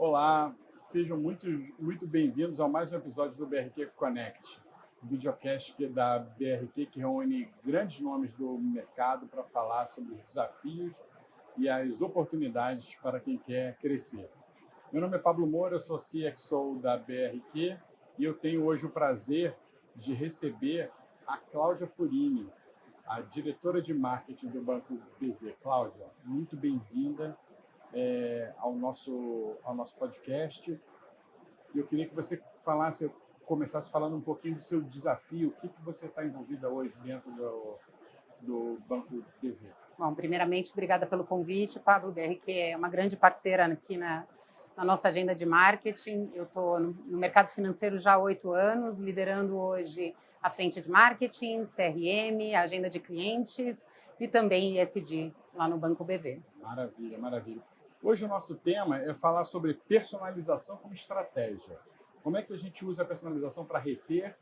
Olá, sejam muito bem-vindos a mais um episódio do BRQ Connect, um videocast da BRQ que reúne grandes nomes do mercado para falar sobre os desafios e as oportunidades para quem quer crescer. Meu nome é Pablo Moura, eu sou CXO da BRQ e eu tenho hoje o prazer de receber a Cláudia Furini, a diretora de marketing do Banco BV. Cláudia, muito bem-vinda ao nosso podcast. E eu queria que você começasse falando um pouquinho do seu desafio, o que você está envolvida hoje dentro do Banco BV. Bom, primeiramente, obrigada pelo convite, Pablo. O BRQ é uma grande parceira aqui na nossa agenda de marketing. Eu estou no mercado financeiro já há 8 anos, liderando hoje a frente de marketing, CRM, a agenda de clientes e também ESG lá no Banco BV. Maravilha, maravilha. Hoje o nosso tema é falar sobre personalização como estratégia. Como é que a gente usa a personalização para reter,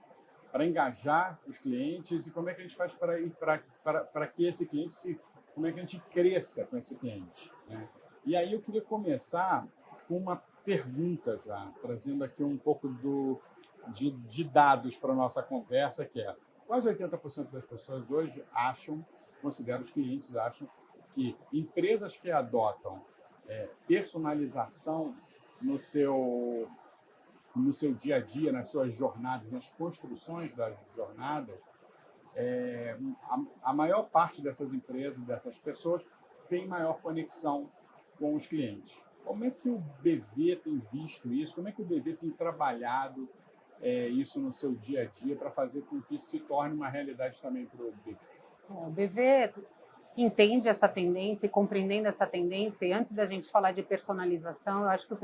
para engajar os clientes e como é que a gente faz para que esse cliente como é que a gente cresça com esse cliente, né? E aí eu queria começar com uma pergunta já, trazendo aqui um pouco de dados para a nossa conversa, que é quase 80% das pessoas hoje consideram os clientes, acham que empresas que adotam personalização no seu dia a dia, nas suas jornadas, nas construções das jornadas, a maior parte dessas empresas, dessas pessoas, tem maior conexão com os clientes. Como é que o BV tem visto isso? Como é que o BV tem trabalhado isso no seu dia a dia para fazer com que isso se torne uma realidade também para o BV? O BV entende essa tendência e compreendendo essa tendência, e antes da gente falar de personalização, eu acho que a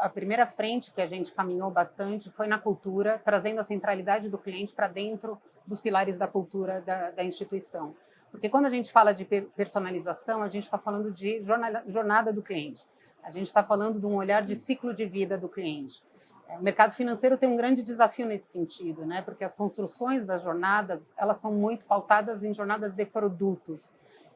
primeira frente que a gente caminhou bastante foi na cultura, trazendo a centralidade do cliente para dentro dos pilares da cultura da instituição. Porque quando a gente fala de personalização, a gente está falando de jornada do cliente. A gente está falando de um olhar de ciclo de vida do cliente. O mercado financeiro tem um grande desafio nesse sentido, né? Porque as construções das jornadas, elas são muito pautadas em jornadas de produtos.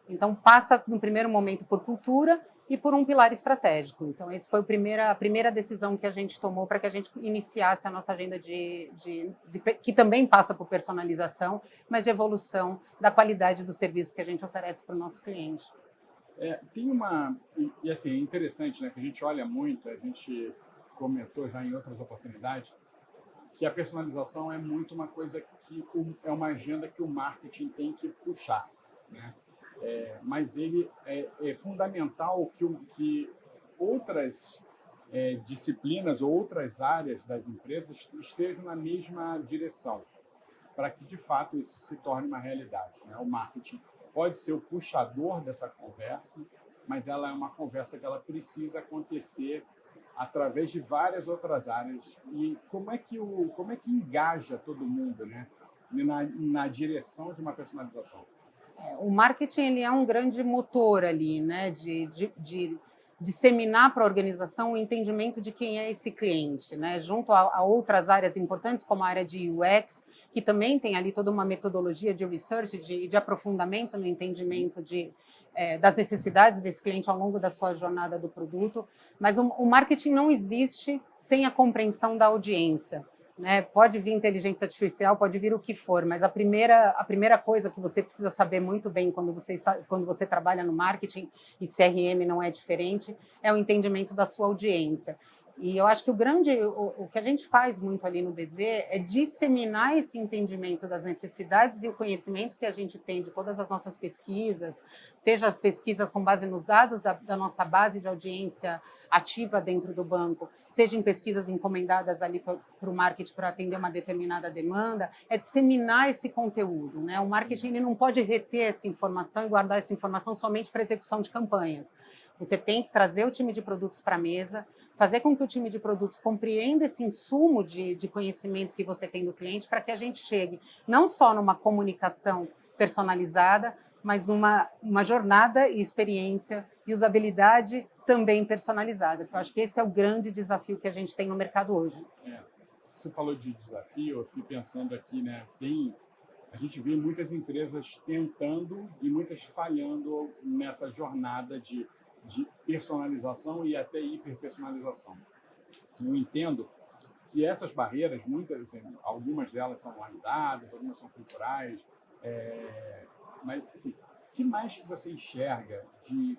Então, passa, no primeiro momento, por cultura e por um pilar estratégico. Então, essa foi a primeira decisão que a gente tomou para que a gente iniciasse a nossa agenda que também passa por personalização, mas de evolução da qualidade dos serviços que a gente oferece para o nosso cliente. Assim, é interessante, né, que a gente olha muito, a gente comentou já em outras oportunidades, que a personalização é muito uma coisa é uma agenda que o marketing tem que puxar, né? Mas ele é fundamental que outras disciplinas ou outras áreas das empresas estejam na mesma direção, para que, de fato, isso se torne uma realidade, né? O marketing pode ser o puxador dessa conversa, mas ela é uma conversa que ela precisa acontecer através de várias outras áreas. E como é que engaja todo mundo, né, na direção de uma personalização? O marketing ele é um grande motor ali, né, de disseminar para a organização o entendimento de quem é esse cliente, né, junto a outras áreas importantes, como a área de UX, que também tem ali toda uma metodologia de research, de aprofundamento no entendimento das necessidades desse cliente ao longo da sua jornada do produto. Mas o marketing não existe sem a compreensão da audiência, né? Pode vir inteligência artificial, pode vir o que for, mas a primeira coisa que você precisa saber muito bem quando você trabalha no marketing, e CRM não é diferente, é o entendimento da sua audiência. E eu acho que o que a gente faz muito ali no BV é disseminar esse entendimento das necessidades e o conhecimento que a gente tem de todas as nossas pesquisas, seja pesquisas com base nos dados da nossa base de audiência ativa dentro do banco, seja em pesquisas encomendadas ali para o marketing para atender uma determinada demanda, é disseminar esse conteúdo, né? O marketing ele não pode reter essa informação e guardar essa informação somente para execução de campanhas. Você tem que trazer o time de produtos para a mesa, fazer com que o time de produtos compreenda esse insumo de conhecimento que você tem do cliente para que a gente chegue não só numa comunicação personalizada, mas numa jornada e experiência e usabilidade também personalizada. Eu acho que esse é o grande desafio que a gente tem no mercado hoje. Você falou de desafio, eu fiquei pensando aqui, né? A gente vê muitas empresas tentando e muitas falhando nessa jornada de de personalização e até hiperpersonalização. Eu entendo que essas barreiras, muitas, assim, algumas delas estão lá dadas, algumas são culturais, mas assim, o que mais que você enxerga de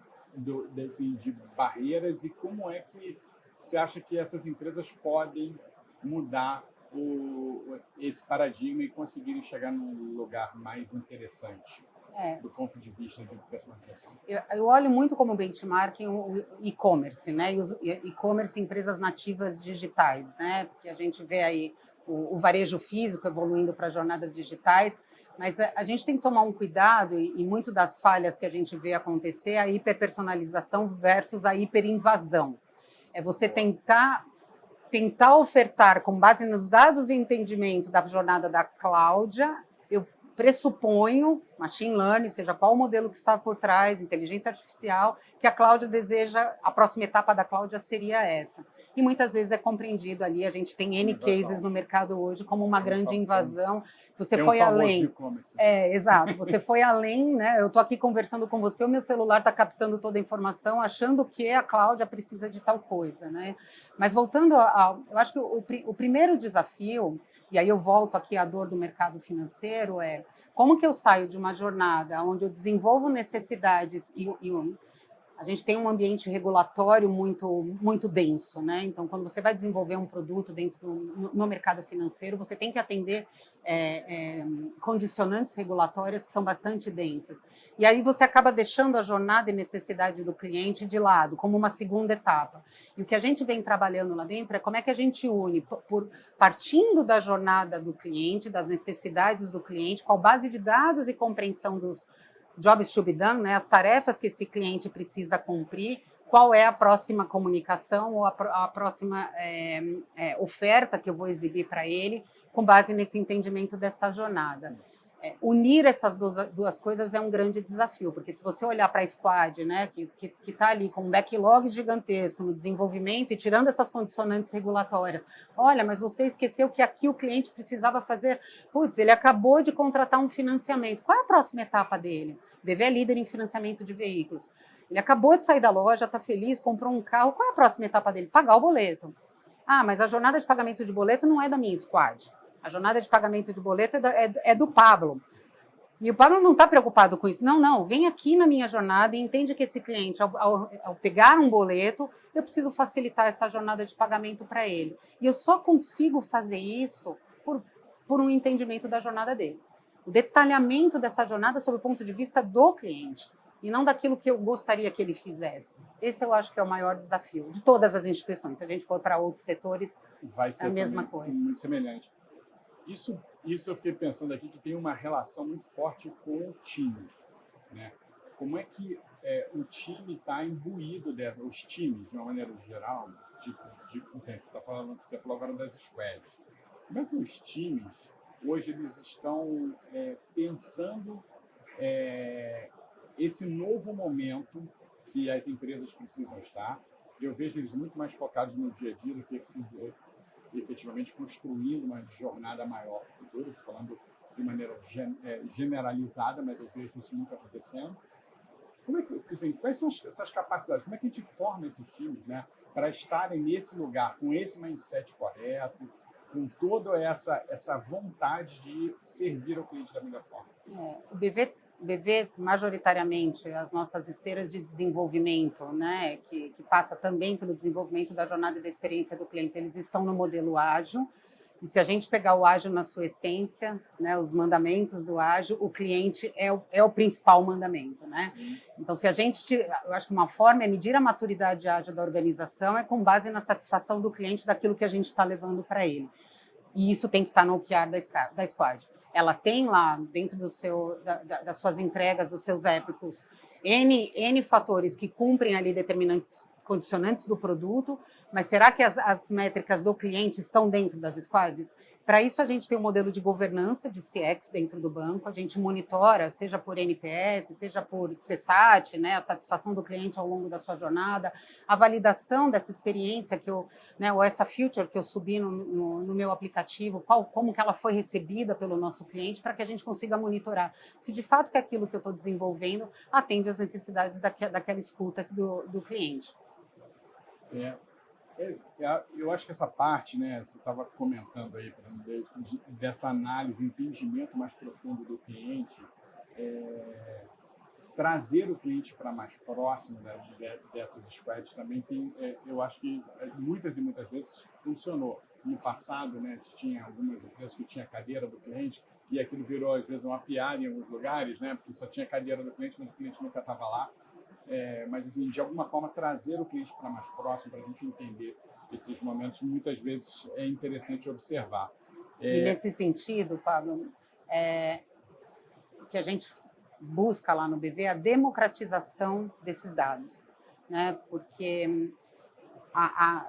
barreiras e como é que você acha que essas empresas podem mudar esse paradigma e conseguirem chegar num lugar mais interessante do ponto de vista de personalização? Eu olho muito como benchmarking o e-commerce, né? E os e-commerce, empresas nativas digitais, né? Porque a gente vê aí o varejo físico evoluindo para jornadas digitais, mas a gente tem que tomar um cuidado e muito das falhas que a gente vê acontecer é a hiperpersonalização versus a hiperinvasão. É você tentar ofertar com base nos dados e entendimento da jornada da Cláudia. Eu pressuponho, machine learning, seja qual o modelo que está por trás, inteligência artificial, que a Cláudia deseja, a próxima etapa da Cláudia seria essa. E muitas vezes é compreendido ali, a gente tem N cases no mercado hoje como uma grande invasão. Você foi além. Exato. Você foi além, né? Eu estou aqui conversando com você, o meu celular está captando toda a informação, achando que a Cláudia precisa de tal coisa, né? Mas voltando eu acho que o primeiro desafio, e aí eu volto aqui à dor do mercado financeiro, é como que eu saio de uma jornada onde eu desenvolvo necessidades e a gente tem um ambiente regulatório muito denso, né? Então, quando você vai desenvolver um produto no mercado financeiro, você tem que atender condicionantes regulatórias que são bastante densas. E aí você acaba deixando a jornada e necessidade do cliente de lado, como uma segunda etapa. E o que a gente vem trabalhando lá dentro é como é que a gente une, partindo da jornada do cliente, das necessidades do cliente, com a base de dados e compreensão dos jobs to be done, né, as tarefas que esse cliente precisa cumprir, qual é a próxima comunicação ou a próxima oferta que eu vou exibir para ele, com base nesse entendimento dessa jornada. Unir essas duas coisas é um grande desafio, porque se você olhar para a Squad, né, que está ali com um backlog gigantesco no desenvolvimento e tirando essas condicionantes regulatórias, olha, mas você esqueceu que aqui o cliente precisava fazer, ele acabou de contratar um financiamento, qual é a próxima etapa dele? O BV é líder em financiamento de veículos, ele acabou de sair da loja, está feliz, comprou um carro, qual é a próxima etapa dele? Pagar o boleto. Ah, mas a jornada de pagamento de boleto não é da minha Squad. A jornada de pagamento de boleto é do Pablo. E o Pablo não está preocupado com isso. Não, vem aqui na minha jornada e entende que esse cliente, ao pegar um boleto, eu preciso facilitar essa jornada de pagamento para ele. E eu só consigo fazer isso por um entendimento da jornada dele. O detalhamento dessa jornada sob o ponto de vista do cliente e não daquilo que eu gostaria que ele fizesse. Esse eu acho que é o maior desafio de todas as instituições. Se a gente for para outros setores, vai ser a mesma coisa. Muito semelhante. Isso eu fiquei pensando aqui que tem uma relação muito forte com o time, né? Como é que o time está imbuído os times, de uma maneira geral, você falou agora das squads. Como é que os times hoje eles estão pensando esse novo momento que as empresas precisam estar? Eu vejo eles muito mais focados no dia a dia do que efetivamente construindo uma jornada maior para o futuro, falando de maneira generalizada, mas eu vejo isso muito acontecendo. Quais são essas capacidades? Como é que a gente forma esses times, né, para estarem nesse lugar, com esse mindset correto, com toda essa vontade de servir ao cliente da melhor forma? O BV, majoritariamente, as nossas esteiras de desenvolvimento, né, que passa também pelo desenvolvimento da jornada e da experiência do cliente, eles estão no modelo ágil. E se a gente pegar o ágil na sua essência, né, os mandamentos do ágil, o cliente é o principal mandamento, né? Sim. Então, eu acho que uma forma é medir a maturidade ágil da organização é com base na satisfação do cliente daquilo que a gente está levando para ele. E isso tem que estar no OKR da Squad. Ela tem lá, dentro das suas entregas, dos seus épicos, N fatores que cumprem ali determinantes condicionantes do produto, mas será que as métricas do cliente estão dentro das squads? Para isso, a gente tem um modelo de governança de CX dentro do banco, a gente monitora, seja por NPS, seja por CSAT, né, a satisfação do cliente ao longo da sua jornada, a validação dessa experiência que eu, né, ou essa feature que eu subi no meu aplicativo, como que ela foi recebida pelo nosso cliente, para que a gente consiga monitorar se de fato que aquilo que eu estou desenvolvendo atende às necessidades daquela escuta do cliente. Eu acho que essa parte, né, você estava comentando aí, dessa análise, entendimento mais profundo do cliente, trazer o cliente para mais próximo, né, dessas squads também tem, eu acho que muitas e muitas vezes funcionou. No passado, né, tinha algumas empresas que tinha cadeira do cliente e aquilo virou, às vezes, uma piada em alguns lugares, né, porque só tinha cadeira do cliente, mas o cliente nunca estava lá. Mas, assim, de alguma forma, trazer o cliente para mais próximo, para a gente entender esses momentos, muitas vezes é interessante observar. E nesse sentido, Pablo, que a gente busca lá no BV a democratização desses dados, né? Porque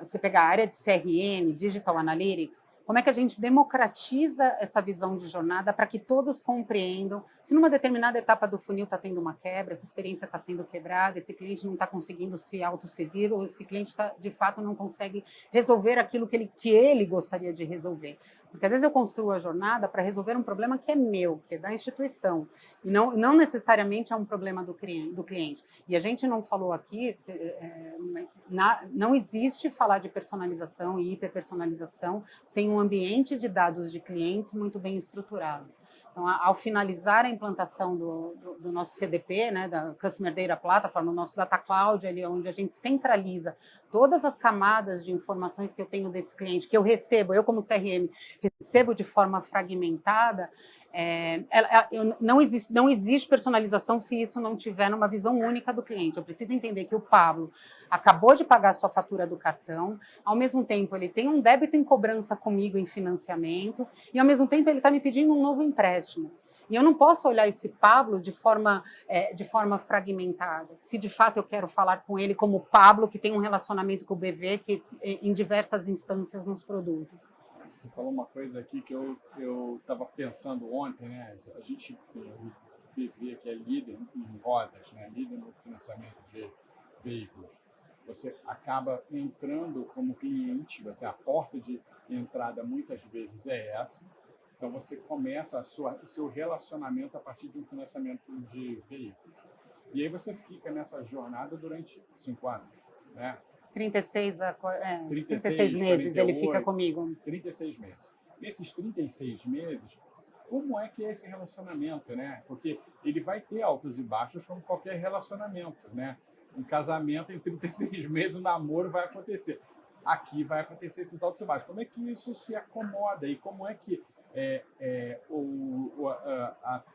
você pegar a área de CRM, Digital Analytics, como é que a gente democratiza essa visão de jornada para que todos compreendam se numa determinada etapa do funil está tendo uma quebra, essa experiência está sendo quebrada, esse cliente não está conseguindo se autosservir ou esse cliente de fato não consegue resolver aquilo que ele gostaria de resolver. Porque às vezes eu construo a jornada para resolver um problema que é meu, que é da instituição, e não necessariamente é um problema do cliente. E a gente não falou aqui, mas não existe falar de personalização e hiperpersonalização sem um ambiente de dados de clientes muito bem estruturado. Então, ao finalizar a implantação do nosso CDP, né, da Customer Data Platform, o nosso Data Cloud, ali, onde a gente centraliza todas as camadas de informações que eu tenho desse cliente, que eu recebo, eu como CRM, recebo de forma fragmentada, não existe personalização se isso não tiver numa visão única do cliente. Eu preciso entender que o Pablo acabou de pagar a sua fatura do cartão, ao mesmo tempo ele tem um débito em cobrança comigo em financiamento, e ao mesmo tempo ele está me pedindo um novo empréstimo. E eu não posso olhar esse Pablo de forma fragmentada. Se de fato eu quero falar com ele como Pablo, que tem um relacionamento com o BV em diversas instâncias nos produtos. Você falou uma coisa aqui que eu estava pensando ontem, né? A gente, assim, o BV, que é líder em rodas, né? Líder no financiamento de veículos, você acaba entrando como cliente, a porta de entrada muitas vezes é essa. Então, você começa o seu relacionamento a partir de um financiamento de veículos. E aí você fica nessa jornada durante 5 anos, né? 36 meses 48, ele fica comigo. 36 meses. Nesses 36 meses, como é que é esse relacionamento, né? Porque ele vai ter altos e baixos como qualquer relacionamento, né? Um casamento em 36 meses, um namoro vai acontecer. Aqui vai acontecer esses altos e baixos. Como é que isso se acomoda e como é que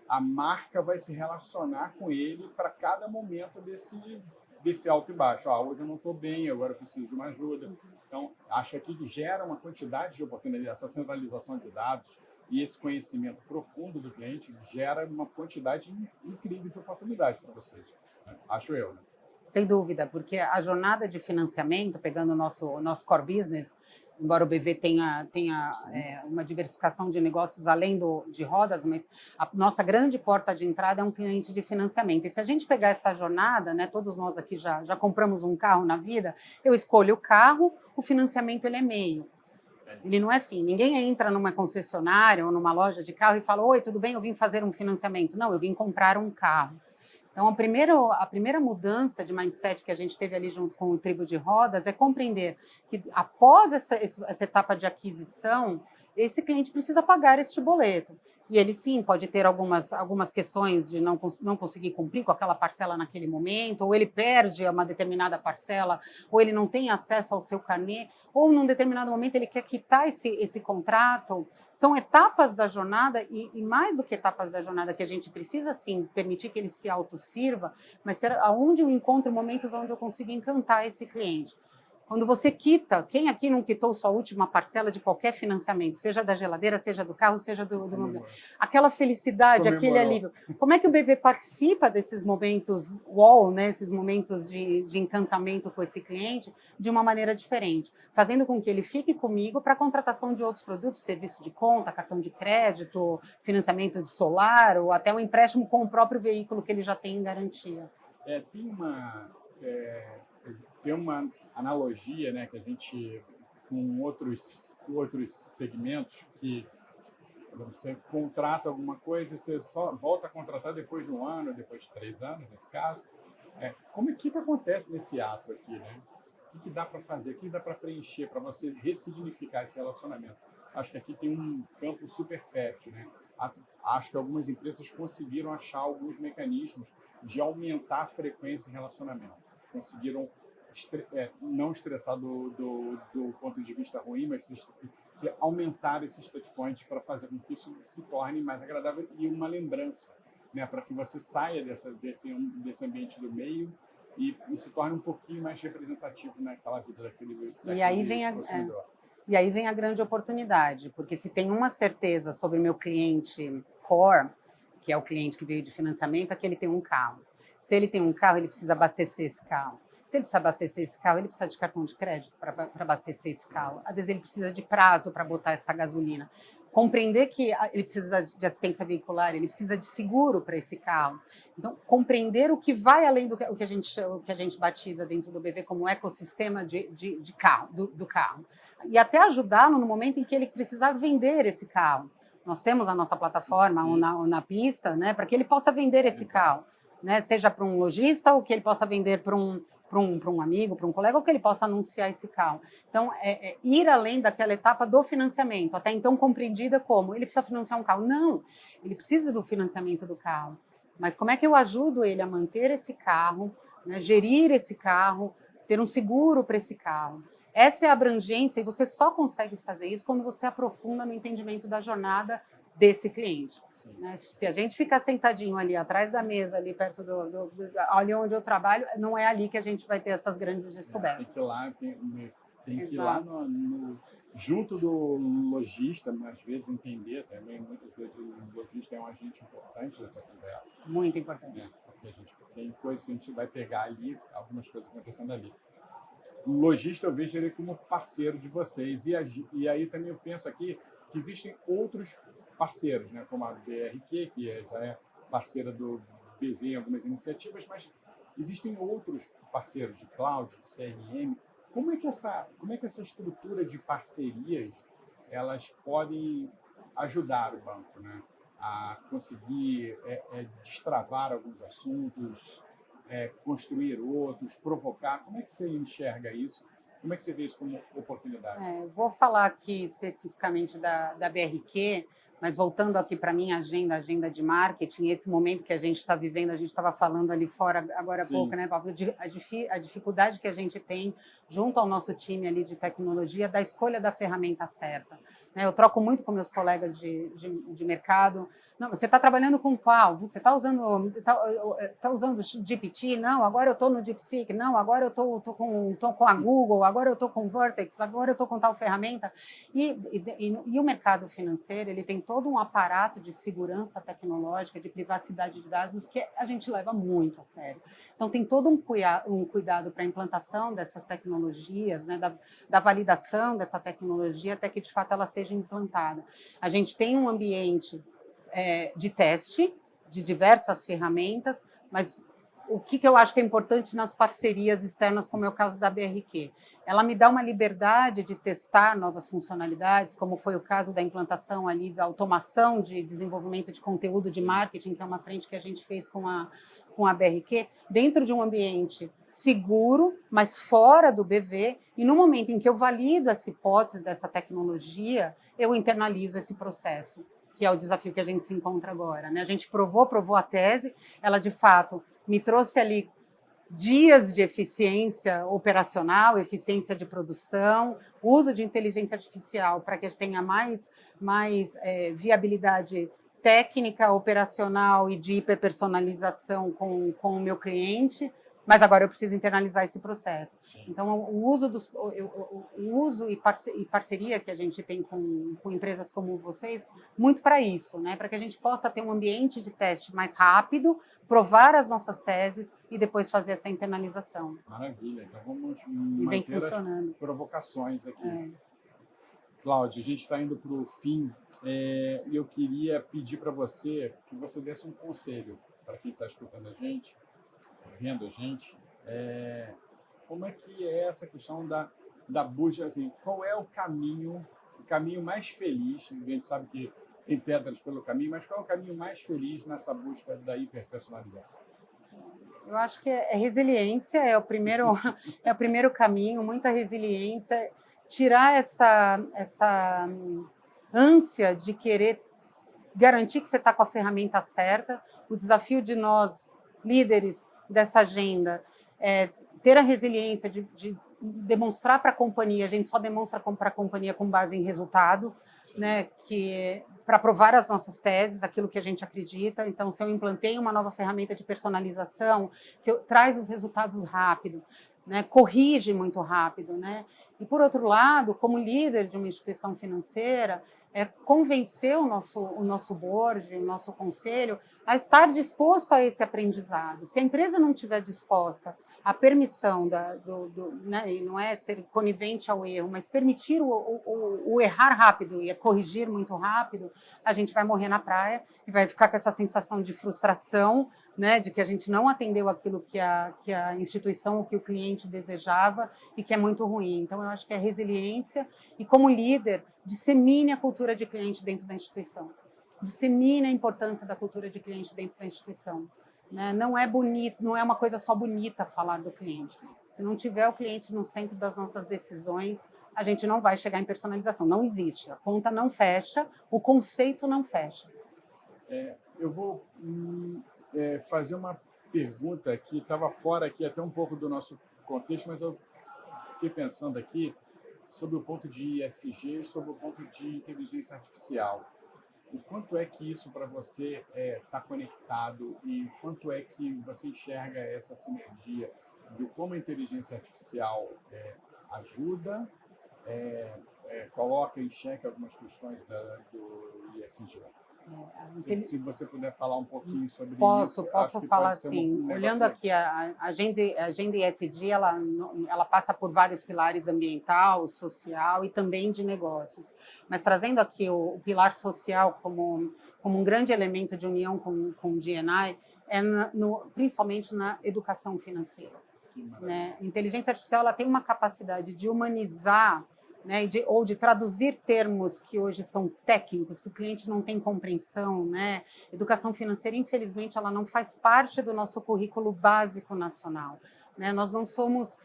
a marca vai se relacionar com ele para cada momento desse alto e baixo? Hoje eu não estou bem, agora eu preciso de uma ajuda. Então, acho que gera uma quantidade de oportunidades, essa centralização de dados e esse conhecimento profundo do cliente gera uma quantidade incrível de oportunidades para vocês, né? Acho eu, né? Sem dúvida, porque a jornada de financiamento, pegando o nosso core business, embora o BV tenha uma diversificação de negócios além de rodas, mas a nossa grande porta de entrada é um cliente de financiamento. E se a gente pegar essa jornada, né, todos nós aqui já compramos um carro na vida, eu escolho o carro, o financiamento ele é meio. Ele não é fim. Ninguém entra numa concessionária ou numa loja de carro e fala: oi, tudo bem, eu vim fazer um financiamento. Não, eu vim comprar um carro. Então, a primeira mudança de mindset que a gente teve ali junto com o Tribo de Rodas é compreender que, após essa etapa de aquisição, esse cliente precisa pagar este boleto. E ele, sim, pode ter algumas questões de não conseguir cumprir com aquela parcela naquele momento, ou ele perde uma determinada parcela, ou ele não tem acesso ao seu carnê, ou num determinado momento ele quer quitar esse contrato. São etapas da jornada, e mais do que etapas da jornada, que a gente precisa, sim, permitir que ele se autossirva, mas ser aonde eu encontro momentos onde eu consigo encantar esse cliente. Quando você quita, quem aqui não quitou sua última parcela de qualquer financiamento, seja da geladeira, seja do carro, seja do mobiliário? Aquela felicidade, aquele alívio. Como é que o BV participa desses momentos wow, né, esses momentos de encantamento com esse cliente de uma maneira diferente, fazendo com que ele fique comigo para a contratação de outros produtos, serviço de conta, cartão de crédito, financiamento de solar ou até um empréstimo com o próprio veículo que ele já tem em garantia. Tem uma analogia, né, que a gente com outros segmentos que você contrata alguma coisa e você só volta a contratar depois de 1 ano, depois de 3 anos, nesse caso. Como é que acontece nesse ato aqui, né? O que dá para fazer, o que dá para preencher, para você ressignificar esse relacionamento? Acho que aqui tem um campo super fértil, né? Acho que algumas empresas conseguiram achar alguns mecanismos de aumentar a frequência em relacionamento. Conseguiram não estressar do ponto de vista ruim, mas aumentar esses touchpoints para fazer com que isso se torne mais agradável e uma lembrança, né, para que você saia desse ambiente do meio e se torne um pouquinho mais representativo naquela vida daquele consumidor. E aí vem a grande oportunidade, porque se tem uma certeza sobre o meu cliente core, que é o cliente que veio de financiamento, é que ele tem um carro. Se ele tem um carro, ele precisa abastecer esse carro. Se ele precisa abastecer esse carro, ele precisa de cartão de crédito para abastecer esse carro. Às vezes ele precisa de prazo para botar essa gasolina. Compreender que ele precisa de assistência veicular, ele precisa de seguro para esse carro. Então, compreender o que vai além do que a gente batiza dentro do BV como ecossistema de carro, do carro. E até ajudá-lo no momento em que ele precisar vender esse carro. Nós temos a nossa plataforma ou na pista, né, para que ele possa vender esse carro, né, seja para um lojista ou que ele possa vender para um amigo, para um colega, ou que ele possa anunciar esse carro. Então, ir além daquela etapa do financiamento, até então compreendida como ele precisa financiar um carro. Não, ele precisa do financiamento do carro. Mas como é que eu ajudo ele a manter esse carro, né, gerir esse carro, ter um seguro para esse carro? Essa é a abrangência e você só consegue fazer isso quando você aprofunda no entendimento da jornada desse cliente. Né? Se a gente ficar sentadinho ali atrás da mesa, ali perto ali onde eu trabalho, não é ali que a gente vai ter essas grandes descobertas. Tem que ir lá junto do lojista, às vezes entender também, muitas vezes o lojista é um agente importante dessa conversa. Muito importante. Porque tem coisas que a gente vai pegar ali, algumas coisas acontecendo ali. O lojista eu vejo ele como parceiro de vocês. E aí também eu penso aqui que existem outros parceiros, né, como a BRQ, que já é parceira do BV em algumas iniciativas, mas existem outros parceiros de cloud, de CRM. Como é que essa estrutura de parcerias elas podem ajudar o banco, né, a conseguir destravar alguns assuntos, construir outros, provocar? Como é que você enxerga isso? Como é que você vê isso como oportunidade? Vou falar aqui especificamente da BRQ, mas voltando aqui para a minha agenda de marketing, esse momento que a gente está vivendo, a gente estava falando ali fora agora há pouco, né, Pablo, a dificuldade que a gente tem junto ao nosso time ali de tecnologia da escolha da ferramenta certa. Né, eu troco muito com meus colegas de mercado. Não, você está trabalhando com qual? Você está usando GPT? Não, agora eu estou no DeepSeek. Não, agora eu estou com a Google. Agora eu estou com Vertex. Agora eu estou com tal ferramenta. E o mercado financeiro ele tem todo um aparato de segurança tecnológica, de privacidade de dados que a gente leva muito a sério. Então tem todo um cuidado para a implantação dessas tecnologias, né, da validação dessa tecnologia até que de fato ela seja implantada. A gente tem um ambiente de teste de diversas ferramentas, mas o que eu acho que é importante nas parcerias externas, como é o caso da BRQ? Ela me dá uma liberdade de testar novas funcionalidades, como foi o caso da implantação ali da automação de desenvolvimento de conteúdo de marketing, que é uma frente que a gente fez com a BRQ, dentro de um ambiente seguro, mas fora do BV, e no momento em que eu valido essa hipótese dessa tecnologia, eu internalizo esse processo, que é o desafio que a gente se encontra agora. Né? A gente provou a tese, ela de fato me trouxe ali dias de eficiência operacional, eficiência de produção, uso de inteligência artificial para que a gente tenha mais viabilidade técnica, operacional e de hiperpersonalização com o meu cliente, mas agora eu preciso internalizar esse processo. Sim. Então, o uso e parceria que a gente tem com empresas como vocês, muito para isso, né? Para que a gente possa ter um ambiente de teste mais rápido, provar as nossas teses e depois fazer essa internalização. Maravilha. Então, vamos E vem manter as funcionando. provocações aqui. É. Cláudia, a gente está indo para o fim e eu queria pedir para você que você desse um conselho para quem está escutando a gente, vendo a gente, como é que é essa questão da busca, assim, qual é o caminho mais feliz? A gente sabe que tem pedras pelo caminho, mas qual é o caminho mais feliz nessa busca da hiperpersonalização? Eu acho que é resiliência, é o primeiro caminho, muita resiliência, tirar essa ânsia de querer garantir que você está com a ferramenta certa. O desafio de nós, líderes dessa agenda, é ter a resiliência de demonstrar para a companhia, a gente só demonstra para a companhia com base em resultado, né, para provar as nossas teses, aquilo que a gente acredita. Então, se eu implantei uma nova ferramenta de personalização, traz os resultados rápido, né, corrige muito rápido, né? E, por outro lado, como líder de uma instituição financeira, convencer o nosso board, o nosso conselho, a estar disposto a esse aprendizado. Se a empresa não estiver disposta à permissão, né, e não é ser conivente ao erro, mas permitir o errar rápido e corrigir muito rápido, a gente vai morrer na praia e vai ficar com essa sensação de frustração, né, de que a gente não atendeu aquilo que a instituição, o que o cliente desejava e que é muito ruim. Então, eu acho que é resiliência e, como líder, dissemine a cultura de cliente dentro da instituição. Dissemine a importância da cultura de cliente dentro da instituição. Né? Não é bonito, não é uma coisa só bonita falar do cliente. Se não tiver o cliente no centro das nossas decisões, a gente não vai chegar em personalização. Não existe. A conta não fecha, o conceito não fecha. Eu vou fazer uma pergunta que estava fora aqui até um pouco do nosso contexto, mas eu fiquei pensando aqui sobre o ponto de ESG e sobre o ponto de inteligência artificial. O quanto é que isso para você está conectado e quanto é que você enxerga essa sinergia de como a inteligência artificial ajuda, coloca em xeque algumas questões do ESG? Se você puder falar um pouquinho sobre isso. Posso falar assim. Olhando aqui, a agenda ESG, ela passa por vários pilares: ambiental, social e também de negócios. Mas trazendo aqui o pilar social como um grande elemento de união com o D&I, principalmente na educação financeira. Né? A inteligência artificial ela tem uma capacidade de humanizar, né, ou de traduzir termos que hoje são técnicos, que o cliente não tem compreensão, né? Educação financeira, infelizmente, ela não faz parte do nosso currículo básico nacional, né? Nós não somos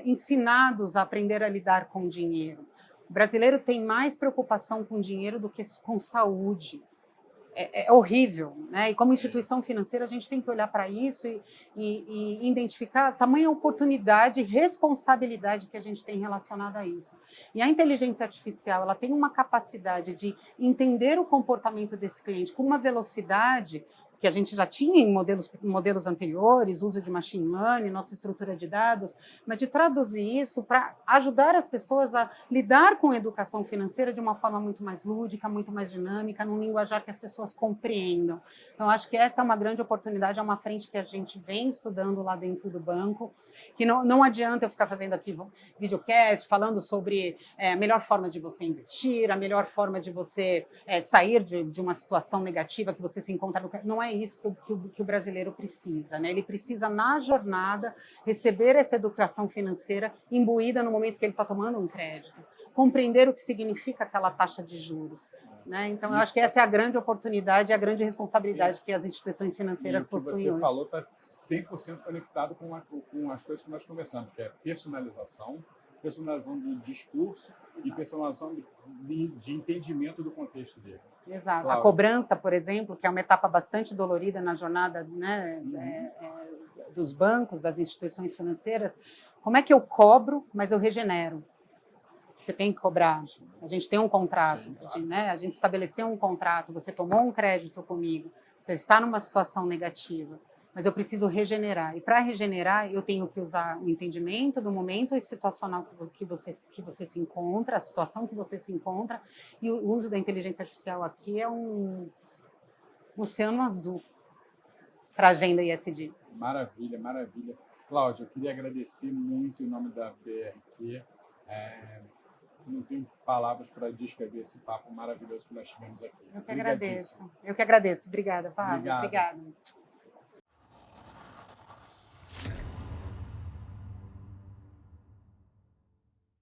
ensinados a aprender a lidar com dinheiro. O brasileiro tem mais preocupação com dinheiro do que com saúde. É horrível, né? E como instituição financeira, a gente tem que olhar para isso e identificar a tamanha oportunidade e responsabilidade que a gente tem relacionada a isso. E a inteligência artificial, ela tem uma capacidade de entender o comportamento desse cliente com uma velocidade que a gente já tinha em modelos anteriores, uso de machine learning, nossa estrutura de dados, mas de traduzir isso para ajudar as pessoas a lidar com a educação financeira de uma forma muito mais lúdica, muito mais dinâmica, num linguajar que as pessoas compreendam. Então, acho que essa é uma grande oportunidade, é uma frente que a gente vem estudando lá dentro do banco, que não adianta eu ficar fazendo aqui videocast, falando sobre a melhor forma de você investir, a melhor forma de você sair de uma situação negativa que você se encontra no... Não é isso que o brasileiro precisa, né? Ele precisa, na jornada, receber essa educação financeira imbuída no momento que ele está tomando um crédito, compreender o que significa aquela taxa de juros. Né? Então, eu acho que essa é a grande oportunidade e a grande responsabilidade que as instituições financeiras possuem hoje. O que você falou está 100% conectado com as coisas que nós conversamos, que é personalização do discurso. Exato. E personalização de entendimento do contexto dele. Exato. Claro. A cobrança, por exemplo, que é uma etapa bastante dolorida na jornada, né, dos bancos, das instituições financeiras. Como é que eu cobro, mas eu regenero? Você tem que cobrar. A gente tem um contrato. Sim, claro. A gente estabeleceu um contrato. Você tomou um crédito comigo. Você está numa situação negativa. mas eu preciso regenerar. E para regenerar, eu tenho que usar o entendimento do momento situacional que você se encontra, a situação que você se encontra, e o uso da inteligência artificial aqui é um oceano azul para a agenda ESG. Maravilha, maravilha. Cláudia, eu queria agradecer muito em nome da BRQ. Não tenho palavras para descrever esse papo maravilhoso que nós tivemos aqui. Eu que agradeço. Obrigada, Pablo. Obrigado. Obrigada.